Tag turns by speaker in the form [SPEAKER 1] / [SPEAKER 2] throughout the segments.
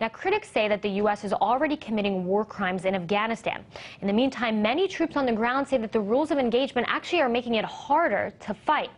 [SPEAKER 1] Now, critics say that the U.S. is already committing war crimes in Afghanistan. In the meantime, many troops on the ground say that the rules of engagement actually are making it harder to fight.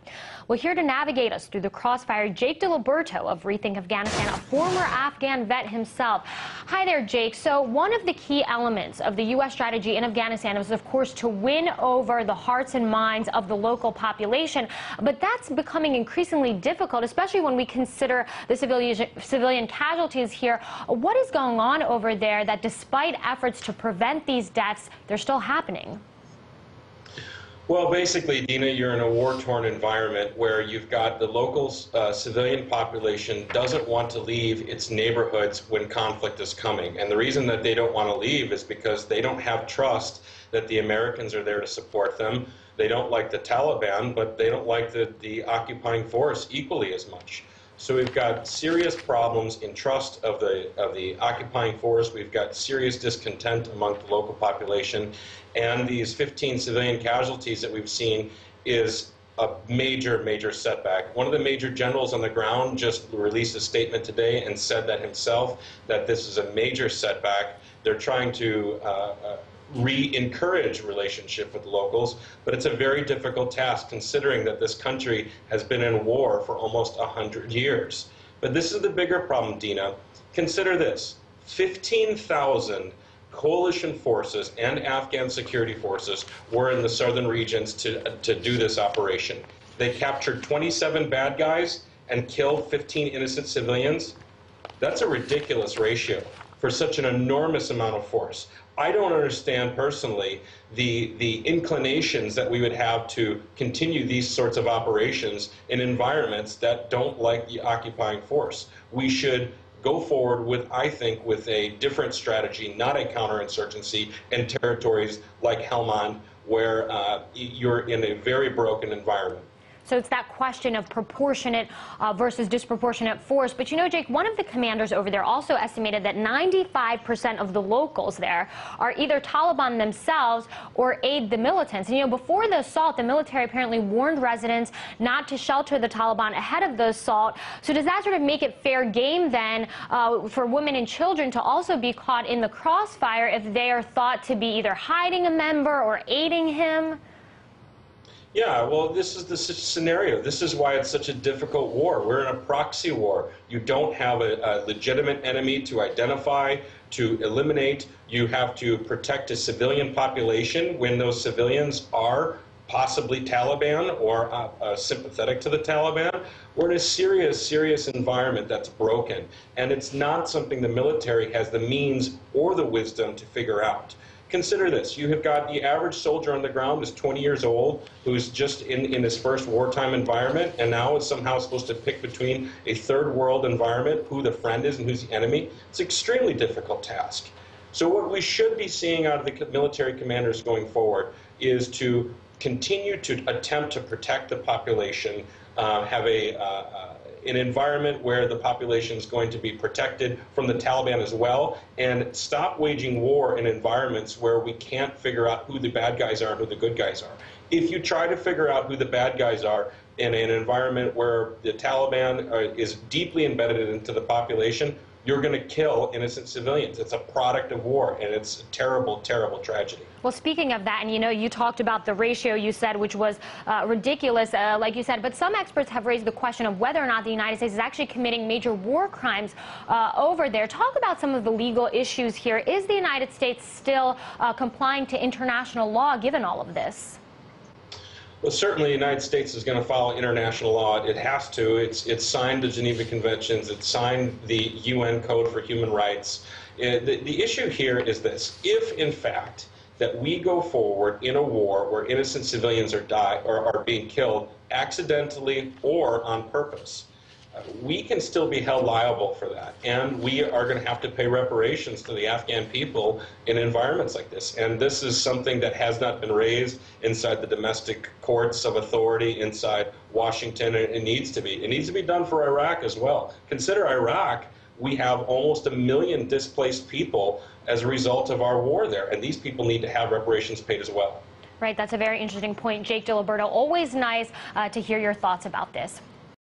[SPEAKER 1] Well, here to navigate us through the crossfire, Jake DiLiberto of Rethink Afghanistan, a former Afghan vet himself. Hi there, Jake. So one of the key elements of the U.S. strategy in Afghanistan was, of course, to win over the hearts and minds of the local population. But that's becoming increasingly difficult, especially when we consider the civilian casualties here. What is going on over there that, despite efforts to prevent these deaths, they're still happening?
[SPEAKER 2] Well, basically, Dina, you're in a war-torn environment where you've got the local civilian population doesn't want to leave its neighborhoods when conflict is coming. And the reason that they don't want to leave is because they don't have trust that the Americans are there to support them. They don't like the Taliban, but they don't like the occupying force equally as much. So we've got serious problems in trust of the occupying force. We've got serious discontent among the local population. And these 15 civilian casualties that we've seen is a major, major setback. One of the major generals on the ground just released a statement today and said that himself, that this is a major setback. They're trying to re-encourage relationship with the locals, but it's a very difficult task considering that this country has been in war for almost 100 years. But this is the bigger problem, Dina. Consider this: 15,000 coalition forces and Afghan security forces were in the southern regions to do this operation. They captured 27 bad guys and killed 15 innocent civilians. That's a ridiculous ratio for such an enormous amount of force. I don't understand personally the inclinations that we would have to continue these sorts of operations in environments that don't like the occupying force. We should go forward with, I think, with a different strategy, not a counterinsurgency in territories like Helmand, where you're in a very broken environment.
[SPEAKER 1] So it's that question of proportionate versus disproportionate force. But you know, Jake, one of the commanders over there also estimated that 95% of the locals there are either Taliban themselves or aid the militants. And you know, before the assault, the military apparently warned residents not to shelter the Taliban ahead of the assault. So does that sort of make it fair game then for women and children to also be caught in the crossfire if they are thought to be either hiding a member or aiding him?
[SPEAKER 2] Yeah, well, this is the scenario. This is why it's such a difficult war. We're in a proxy war. You don't have a legitimate enemy to identify, to eliminate. You have to protect a civilian population when those civilians are possibly Taliban or sympathetic to the Taliban. We're in a serious, serious environment that's broken. And it's not something the military has the means or the wisdom to figure out. Consider this: you have got the average soldier on the ground is 20 years old, who's just in his first wartime environment, and now is somehow supposed to pick between a third world environment, who the friend is and who's the enemy. It's an extremely difficult task. So what we should be seeing out of the military commanders going forward is to continue to attempt to protect the population, have an environment where the population is going to be protected from the Taliban as well, and stop waging war in environments where we can't figure out who the bad guys are and who the good guys are. If you try to figure out who the bad guys are in an environment where the Taliban is deeply embedded into the population, you're going to kill innocent civilians. It's a product of war, and it's a terrible, terrible tragedy.
[SPEAKER 1] Well, speaking of that, and you know, you talked about the ratio you said, which was ridiculous, like you said, but some experts have raised the question of whether or not the United States is actually committing major war crimes over there. Talk about some of the legal issues here. Is the United States still complying to international law given all of this?
[SPEAKER 2] Well, certainly the United States is going to follow international law. It has to. It's signed the Geneva Conventions. It's signed the UN Code for Human Rights. The issue here is this: if, in fact, that we go forward in a war where innocent civilians are being killed accidentally or on purpose, we can still be held liable for that, and we are going to have to pay reparations to the Afghan people in environments like this. And this is something that has not been raised inside the domestic courts of authority inside Washington, and it needs to be. It needs to be done for Iraq as well. Consider Iraq. We have almost 1 million displaced people as a result of our war there, and these people need to have reparations paid as well.
[SPEAKER 1] Right, that's a very interesting point. Jake DiLiberto, always nice to hear your thoughts about this.